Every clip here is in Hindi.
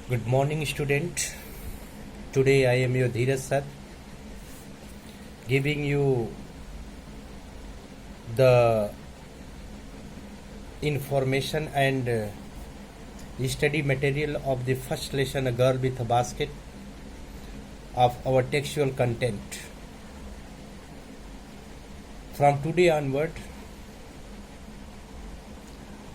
Good morning, student. Today I am your Dheeraj sir, giving you the information and study material of the first lesson, A Girl with a Basket, of our textual content. From today onward,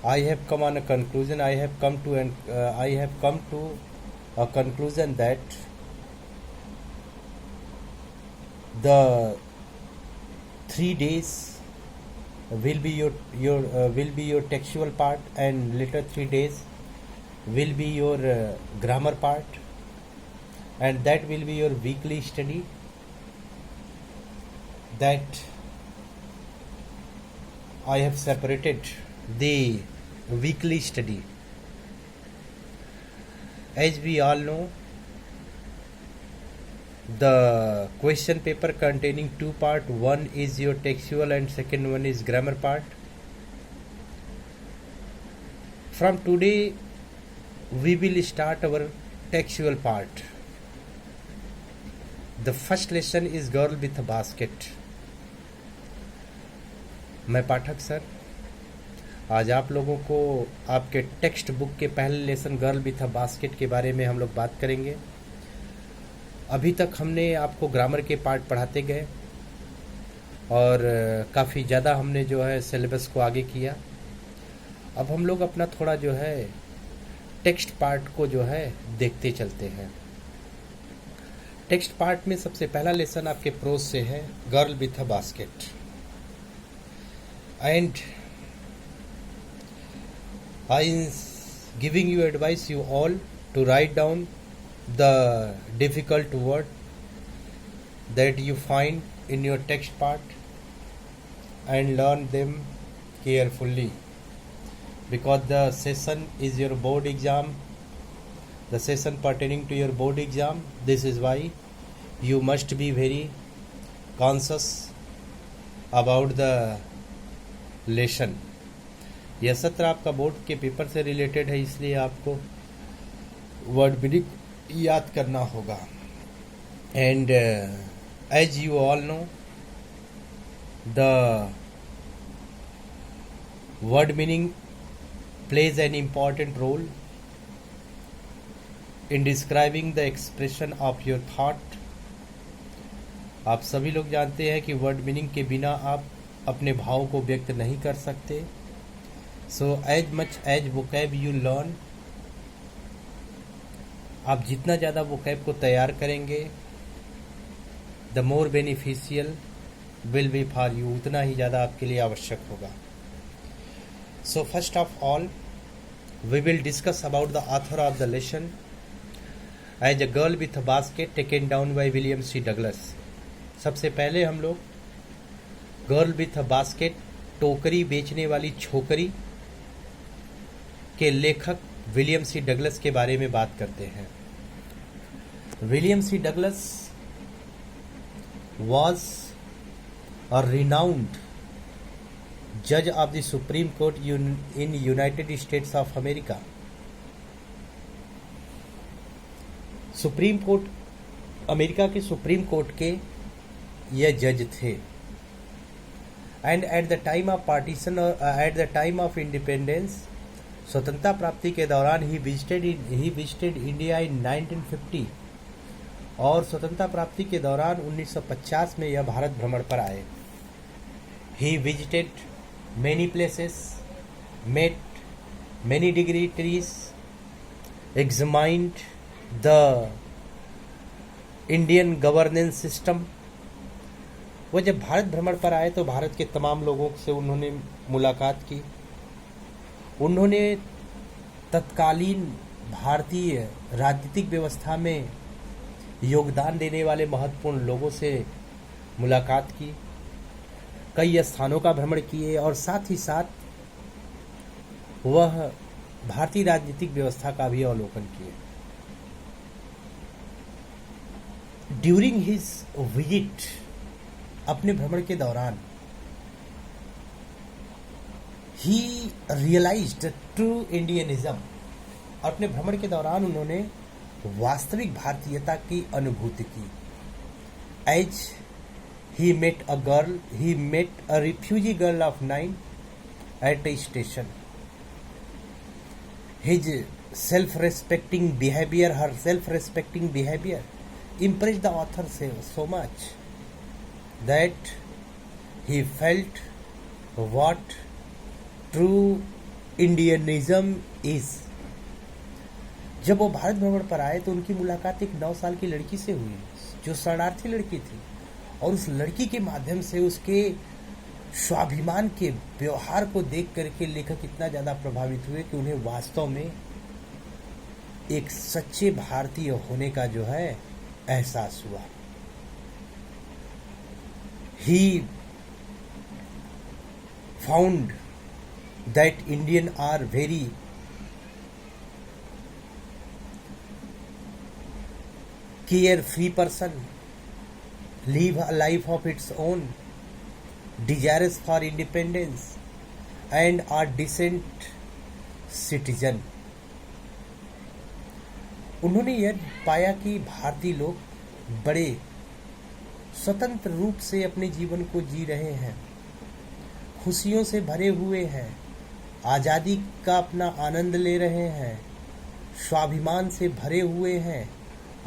I have come on a conclusion. I have come to a conclusion that the 3 days will be your textual part, and later 3 days will be your grammar part, and that will be your weekly study. That I have separated the weekly study. As we all know, the question paper containing two parts, one is your textual and second one is grammar part. From today we will start our textual part. The first lesson is Girl with a Basket. मैं पाठक सर आज आप लोगों को आपके टेक्स्ट बुक के पहले lesson girl with a basket के बारे में हम लोग बात करेंगे। अभी तक हमने आपको ग्रामर के पार्ट पढ़ाते गए और काफ़ी ज़्यादा हमने जो है सिलेबस को आगे किया। अब हम लोग अपना थोड़ा जो है टेक्स्ट पार्ट को जो है देखते चलते हैं। टेक्स्ट पार्ट में सबसे पहला लेसन आपके प्रोज से है girl with a basket. And I am giving you advice you all to write down the difficult word that you find in your text part and learn them carefully, because the session is your board exam, the session pertaining to your board exam. This is why you must be very conscious about the lesson. यह सत्र आपका बोर्ड के पेपर से रिलेटेड है, इसलिए आपको वर्ड मीनिंग याद करना होगा। And as you all know, the word meaning plays an important role in describing the expression of your thought. आप सभी लोग जानते हैं कि वर्ड मीनिंग के बिना आप अपने भाव को व्यक्त नहीं कर सकते। So as much as vocab you learn, आप जितना ज़्यादा vocab को तैयार करेंगे, the more beneficial will be for you, उतना ही ज़्यादा आपके लिए आवश्यक होगा। So first of all, we will discuss about the author of the lesson as A Girl with a Basket, taken down by William C. Douglas। सबसे पहले हम लोग गर्ल विथ अ बास्केट, टोकरी बेचने वाली छोकरी के लेखक विलियम सी डगलस के बारे में बात करते हैं। William C Douglas was a renowned judge of the Supreme Court in United States of America। Supreme court, America के सुप्रीम कोर्ट के यह जज थे। And at the time of partition, at the time of independence, स्वतंत्रता प्राप्ति के दौरान ही विजिटेड इंडिया इन 1950, और स्वतंत्रता प्राप्ति के दौरान 1950 में यह भारत भ्रमण पर आए। He visited many places, met many dignitaries, examined the Indian governance system. वो जब भारत भ्रमण पर आए तो भारत के तमाम लोगों से उन्होंने मुलाकात की। उन्होंने तत्कालीन भारतीय राजनीतिक व्यवस्था में योगदान देने वाले महत्वपूर्ण लोगों से मुलाकात की, कई स्थानों का भ्रमण किए, और साथ ही साथ वह भारतीय राजनीतिक व्यवस्था का भी अवलोकन किए। ड्यूरिंग हिज विजिट, अपने भ्रमण के दौरान, ही रियलाइज्ड ट्रू इंडियनिज्म, अपने भ्रमण के दौरान उन्होंने वास्तविक भारतीयता की अनुभूति की। As he met a refugee girl of 9 at a station. His self-respecting behavior impressed the author so much that he felt what true Indianism is. जब वो भारत भ्रमण पर आए तो उनकी मुलाकात एक 9 साल की लड़की से हुई जो शरणार्थी लड़की थी, और उस लड़की के माध्यम से उसके स्वाभिमान के व्यवहार को देख करके लेखक इतना ज़्यादा प्रभावित हुए कि उन्हें वास्तव में एक सच्चे भारतीय होने का जो है एहसास हुआ। He found that Indian are very carefree person, live a life of its own, desirous for independence and are decent citizen. उन्होंने यह पाया कि भारतीय लोग बड़े स्वतंत्र रूप से अपने जीवन को जी रहे हैं, खुशियों से भरे हुए हैं, आज़ादी का अपना आनंद ले रहे हैं, स्वाभिमान से भरे हुए हैं,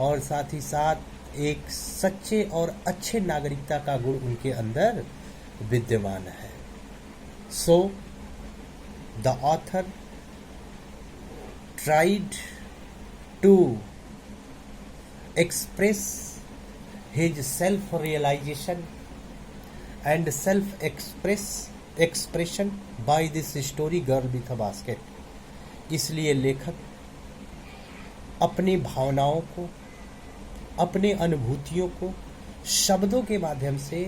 और साथ ही साथ एक सच्चे और अच्छे नागरिकता का गुण उनके अंदर विद्यमान है। So the author tried to express his self realisation and self expression by this story girl with a basket. इसलिए लेखक अपनी भावनाओं को, अपने अनुभूतियों को शब्दों के माध्यम से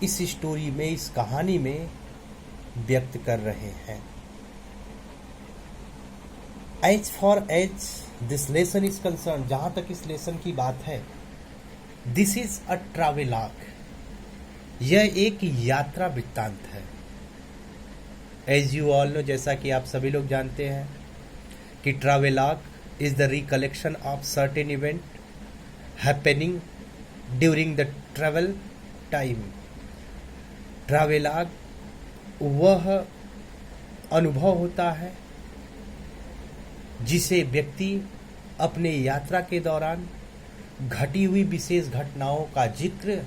इस स्टोरी में, इस कहानी में व्यक्त कर रहे हैं। As far as this lesson is concern, जहां तक इस लेसन की बात है, दिस इज अ ट्रैवेलॉग, यह एक यात्रा वृत्तांत है। एज यू ऑल नो, जैसा कि आप सभी लोग जानते हैं कि travelogue is the recollection of certain event happening during the travel time. Travelogue वह अनुभव होता है जिसे व्यक्ति अपने यात्रा के दौरान घटी हुई विशेष घटनाओं का जिक्र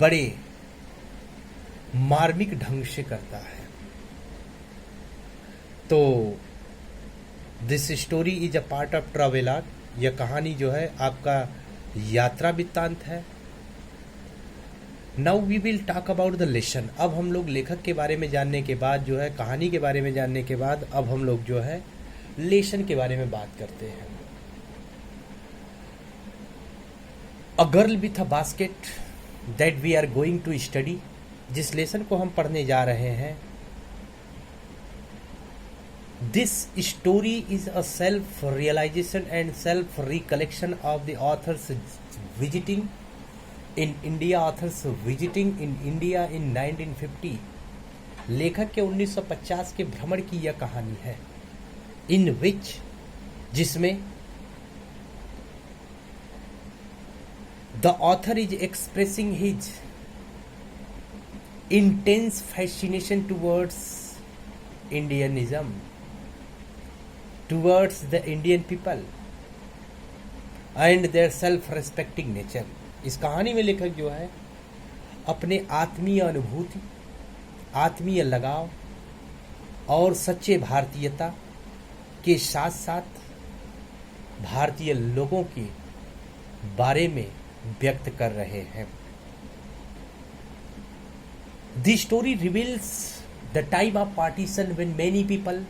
बड़े मार्मिक ढंग से करता है। तो this story is a part of travelogue. यह कहानी जो है आपका यात्रा वृत्तांत है। Now we will talk about the lesson. अब हम लोग लेखक के बारे में जानने के बाद जो है, कहानी के बारे में जानने के बाद, अब हम लोग जो है लेसन के बारे में बात करते हैं। A girl with a basket that we are going to study, जिस लेसन को हम पढ़ने जा रहे हैं, this story is a self-realization and self-recollection of the author's visiting in India in 1950। लेखक के 1950 के भ्रमण की यह कहानी है, in which, जिसमें the author is expressing his intense fascination towards Indianism, towards the Indian people and their self-respecting nature। इस कहानी में लेखक जो है अपने आत्मीय अनुभूति, आत्मीय लगाव और सच्चे भारतीयता के साथ साथ भारतीय लोगों के बारे में व्यक्त कर रहे हैं। The story reveals the time of partition when many people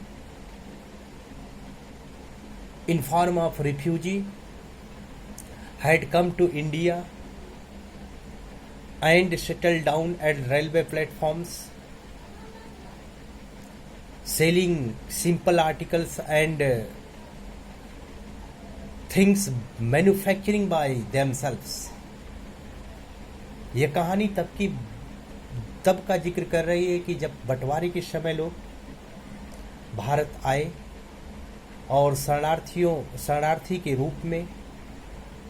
in form of refugee had come to India and settled down at railway platforms, selling simple articles and things manufacturing by themselves। यह कहानी तब का जिक्र कर रही है कि जब बंटवारे के समय लोग भारत आए और शरणार्थी के रूप में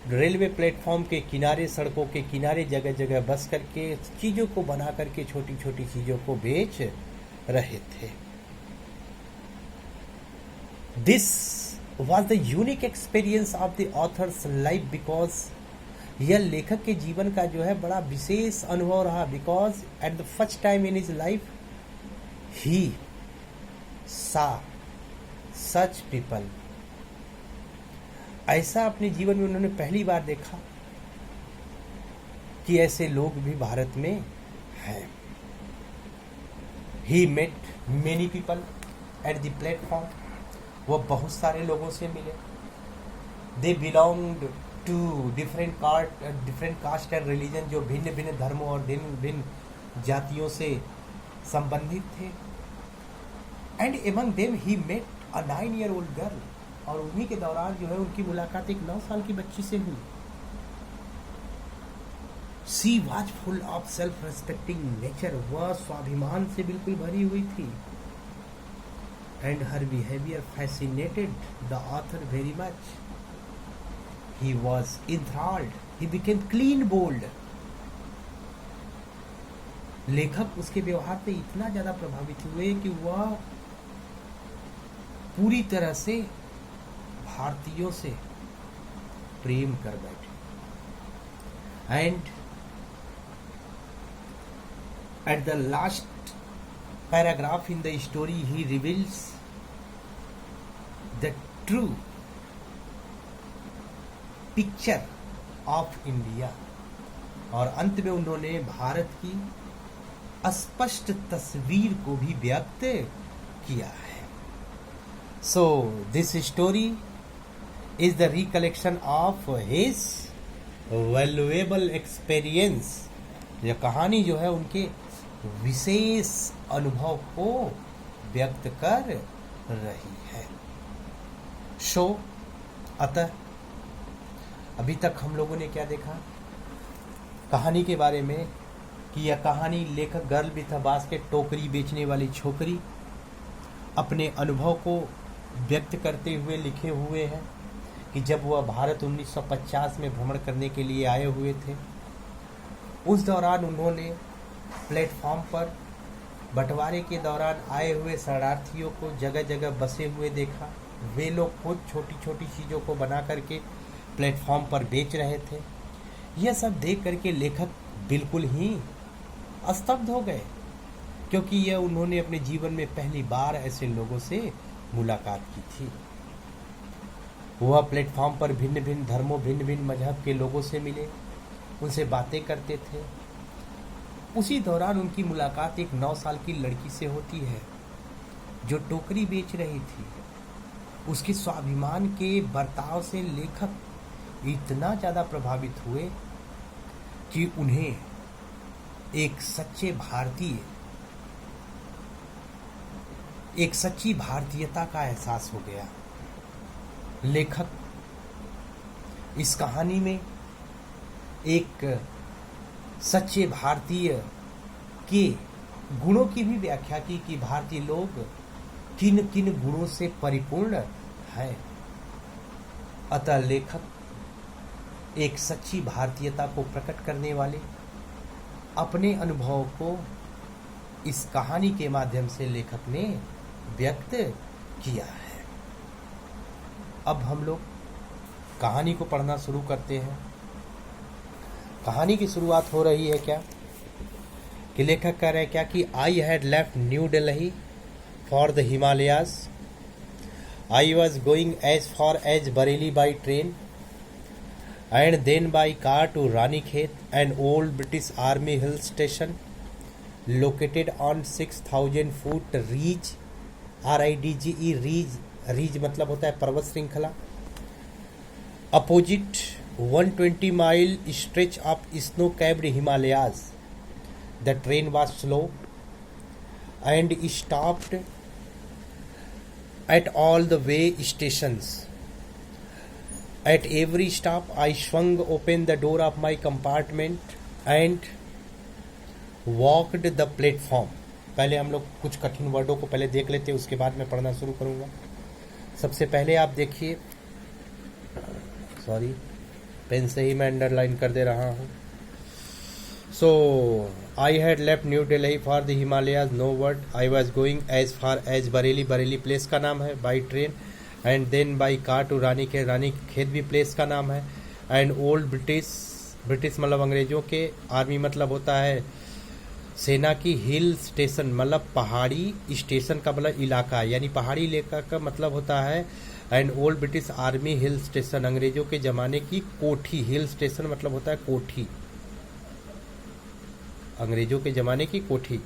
रेलवे प्लेटफॉर्म के किनारे, सड़कों के किनारे जगह जगह बस करके चीज़ों को बना करके छोटी छोटी चीज़ों को बेच रहे थे। This was the unique experience of the author's life, because यह लेखक के जीवन का जो है बड़ा विशेष अनुभव रहा। Because at the first time in his life he saw such people, ऐसा अपने जीवन में उन्होंने पहली बार देखा कि ऐसे लोग भी भारत में हैं। He met many people at the platform, वह बहुत सारे लोगों से मिले। They belonged to different caste and religion, जो भिन्न भिन्न धर्मों और भिन्न भिन्न जातियों से संबंधित थे। And among them he met a 9-year-old girl, और उन्हीं के दौरान जो है उनकी मुलाकात एक 9 साल की बच्ची से हुई। She was full of self respecting nature, वह स्वाभिमान से बिल्कुल भरी हुई थी। And her behaviour fascinated the author very much. He was enthralled, he became clean bold। लेखक उसके व्यवहार पे इतना ज्यादा प्रभावित हुए कि वह पूरी तरह से भारतीयों से प्रेम कर बैठे। And at the last paragraph in the story he reveals the true picture of India, और अंत में उन्होंने भारत की स्पष्ट तस्वीर को भी व्यक्त किया है। So this story is the recollection of his valuable experience. यह कहानी जो है उनके विशेष अनुभव को व्यक्त कर रही है। सो अतः अभी तक हम लोगों ने क्या देखा कहानी के बारे में, कि यह कहानी लेखक गर्ल विथ अ बास्केट, टोकरी बेचने वाली छोकरी, अपने अनुभव को व्यक्त करते हुए लिखे हुए हैं कि जब वह भारत 1950 में भ्रमण करने के लिए आए हुए थे, उस दौरान उन्होंने प्लेटफॉर्म पर बंटवारे के दौरान आए हुए शरणार्थियों को जगह जगह बसे हुए देखा। वे लोग खुद छोटी छोटी चीज़ों को बना करके प्लेटफॉर्म पर बेच रहे थे। यह सब देख करके लेखक बिल्कुल ही स्तब्ध हो गए, क्योंकि यह उन्होंने अपने जीवन में पहली बार ऐसे लोगों से मुलाकात की थी। वह प्लेटफॉर्म पर भिन्न भिन्न धर्मों, भिन्न भिन्न मजहब के लोगों से मिले, उनसे बातें करते थे। उसी दौरान उनकी मुलाकात एक 9 साल की लड़की से होती है जो टोकरी बेच रही थी। उसके स्वाभिमान के बर्ताव से लेखक इतना ज़्यादा प्रभावित हुए कि उन्हें एक सच्ची भारतीयता का एहसास हो गया। लेखक इस कहानी में एक सच्चे भारतीय के गुणों की भी व्याख्या की कि भारतीय लोग किन किन गुणों से परिपूर्ण है। अतः लेखक एक सच्ची भारतीयता को प्रकट करने वाले अपने अनुभव को इस कहानी के माध्यम से लेखक ने व्यक्त किया है। अब हम लोग कहानी को पढ़ना शुरू करते हैं। कहानी की शुरुआत हो रही है क्या कि लेखक कह रहे हैं क्या कि I had left new Delhi for the Himalayas. I was going as far as Bareilly by train and then by car to Ranikhet, an old British Army hill station located on 6,000 foot ridge, RIDGE, ridge मतलब होता है पर्वत श्रृंखला, opposite 120-mile stretch of snow-capped Himalayas. The train was slow and stopped at all the way stations. At every stop, I swung open the door of my compartment and walked the platform. पहले हम लोग कुछ कठिन वर्डों को पहले देख लेते हैं, उसके बाद मैं पढ़ना शुरू करूँगा। सबसे पहले आप देखिए, सॉरी पेन से ही मैं अंडरलाइन कर दे रहा हूँ। So I had left new Delhi for the Himalayas, no word, I was going as far as Bareilly, Bareilly place का नाम है, by train, and then by car to Ranikhet, रानी खेत भी प्लेस का नाम है, एंड ओल्ड ब्रिटिश, ब्रिटिश मतलब अंग्रेजों के, आर्मी मतलब होता है सेना की, हिल स्टेशन मतलब पहाड़ी, स्टेशन का मतलब इलाका, यानी पहाड़ी इलाका का मतलब होता है, and old British army hill station, अंग्रेजों के जमाने की कोठी, हिल स्टेशन मतलब होता है कोठी, अंग्रेजों के जमाने की कोठी।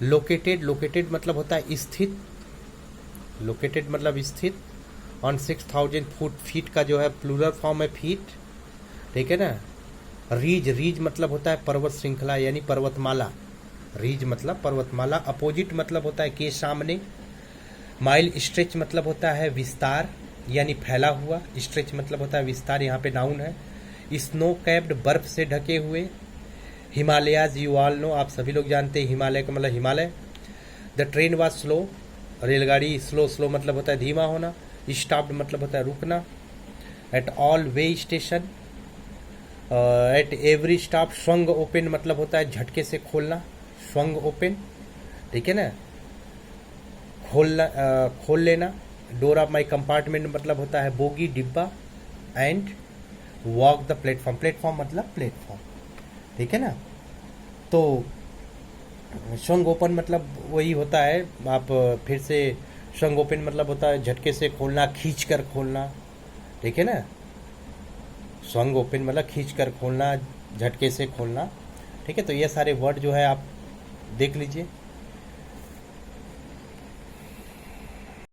लोकेटेड, लोकेटेड मतलब होता है स्थित, लोकेटेड मतलब स्थित, ऑन 6000 फुट, फीट का जो है प्लूरल फॉर्म है फीट, ठीक है ना। रीज, रीज मतलब होता है पर्वत श्रृंखला यानी पर्वतमाला, रीज मतलब पर्वतमाला। अपोजिट मतलब होता है के सामने। माइल स्ट्रेच मतलब होता है विस्तार यानी फैला हुआ, स्ट्रेच मतलब होता है विस्तार, यहाँ पे नाउन है। स्नो कैप्ड बर्फ से ढके हुए। हिमालयाज यू ऑल नो, आप सभी लोग जानते हैं हिमालय का मतलब Himalaya. The train was slow, रेलगाड़ी स्लो, स्लो मतलब होता है धीमा होना। स्टॉप्ड मतलब होता है रुकना। At all way station, at every stop. Swung open मतलब होता है झटके से खोलना, स्वंग ओपन, ठीक है ना, खोलना, खोल लेना। डोर ऑफ माई कंपार्टमेंट मतलब होता है बोगी, डिब्बा। And walk the platform, platform मतलब प्लेटफॉर्म, ठीक है ना। तो स्वंग ओपन मतलब वही होता है, आप फिर से, स्वंग ओपन मतलब होता है झटके से खोलना, खींच कर खोलना, ठीक है ना। स्वंग ओपन मतलब खींच कर खोलना, झटके से खोलना, ठीक है। तो ये सारे वर्ड जो है आप देख लीजिए।